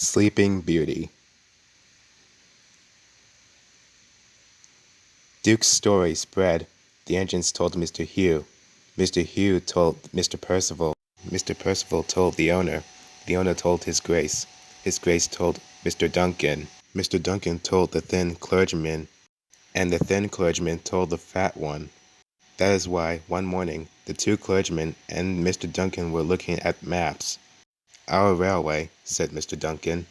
Sleeping Beauty. Duke's story spread. The engines told Mr. Hugh. Mr. Hugh told Mr. Percival. Mr. Percival told the owner. The owner told His Grace. His Grace told Mr. Duncan. Mr. Duncan told the thin clergyman. And the thin clergyman told the fat one. That is why, one morning, the two clergymen and Mr. Duncan were looking at maps. Our railway, said Mr. Duncan,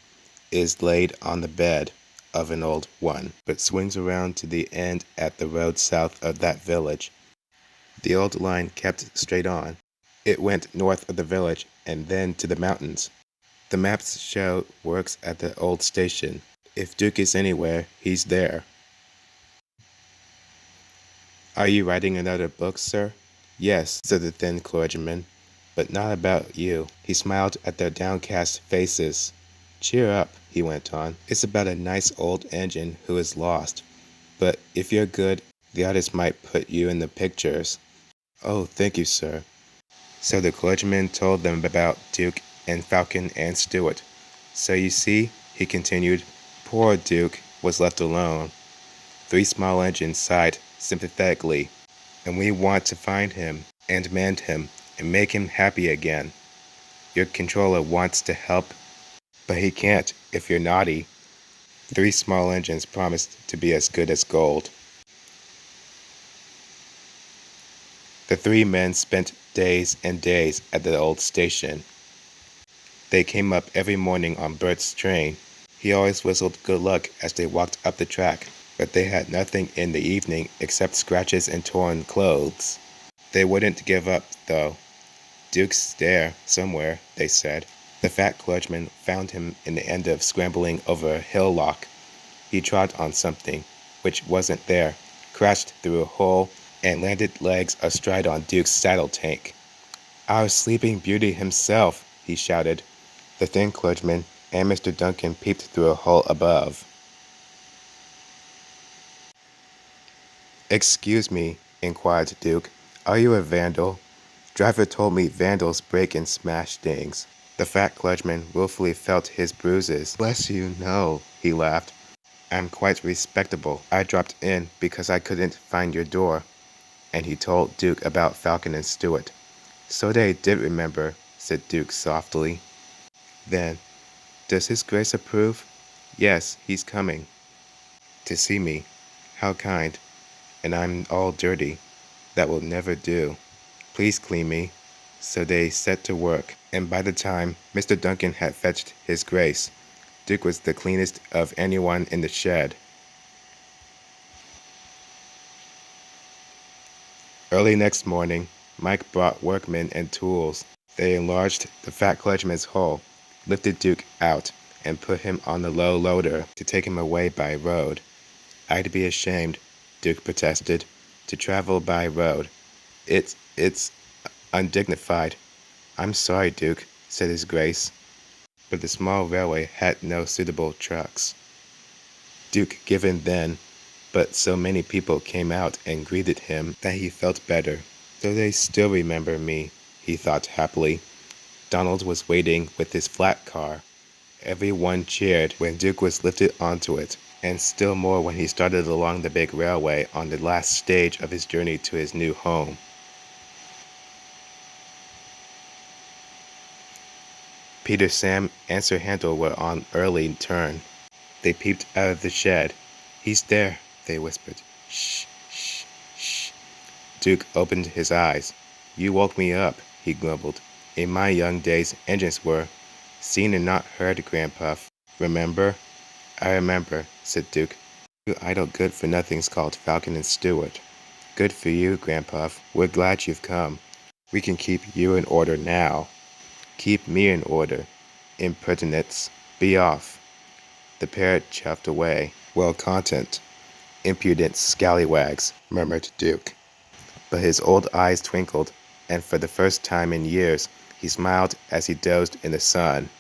is laid on the bed of an old one, but swings around to the end at the road south of that village. The old line kept straight on. It went north of the village and then to the mountains. The maps show works at the old station. If Duke is anywhere, he's there. Are you writing another book, sir? Yes, said the thin clergyman, but not about you. He smiled at their downcast faces. Cheer up, he went on. It's about a nice old engine who is lost. But if you're good, the artist might put you in the pictures. Oh, thank you, sir. So the clergyman told them about Duke and Falcon and Stewart. So you see, he continued, poor Duke was left alone. Three Small Engines sighed sympathetically, and we want to find him and mend him and make him happy again. Your controller wants to help, but he can't if you're naughty. Three Small Engines promised to be as good as gold. The three men spent days and days at the old station. They came up every morning on Bert's train. He always whistled good luck as they walked up the track, but they had nothing in the evening except scratches and torn clothes. They wouldn't give up, though. Duke's there somewhere, they said. The fat clergyman found him in the end of scrambling over a hillock. He trod on something, which wasn't there, crashed through a hole, and landed legs astride on Duke's saddle tank. Our Sleeping Beauty himself, he shouted. The thin clergyman and Mr. Duncan peeped through a hole above. Excuse me, inquired Duke. Are you a vandal? Driver told me vandals break and smash things. The fat clergyman willfully felt his bruises. Bless you, no, he laughed. I'm quite respectable. I dropped in because I couldn't find your door. And he told Duke about Falcon and Stewart. So they did remember, said Duke softly. Then, does His Grace approve? Yes, he's coming. To see me. How kind. And I'm all dirty. That will never do. Please clean me. So they set to work, and by the time Mr. Duncan had fetched His Grace, Duke was the cleanest of anyone in the shed. Early next morning, Mike brought workmen and tools. They enlarged the fat clergyman's hull, lifted Duke out, and put him on the low loader to take him away by road. I'd be ashamed, Duke protested, to travel by road. It's undignified. I'm sorry, Duke, said His Grace, but the small railway had no suitable trucks. Duke given then, but so many people came out and greeted him that he felt better. Though they still remember me, he thought happily. Donald was waiting with his flat car. Everyone cheered when Duke was lifted onto it, and still more when he started along the big railway on the last stage of his journey to his new home. Peter, Sam, and Sir Handel were on early turn. They peeped out of the shed. He's there, they whispered. Shh, shh, shh. Duke opened his eyes. You woke me up, he grumbled. In my young days, engines were seen and not heard, Grandpuff. Remember? I remember, said Duke. You idle good-for-nothings called Falcon and Stewart. Good for you, Grandpuff. We're glad you've come. We can keep you in order now. Keep me in order. Impertinence. Be off. The parrot chuffed away. Well, content. Impudent scallywags, murmured Duke. But his old eyes twinkled, and for the first time in years, he smiled as he dozed in the sun.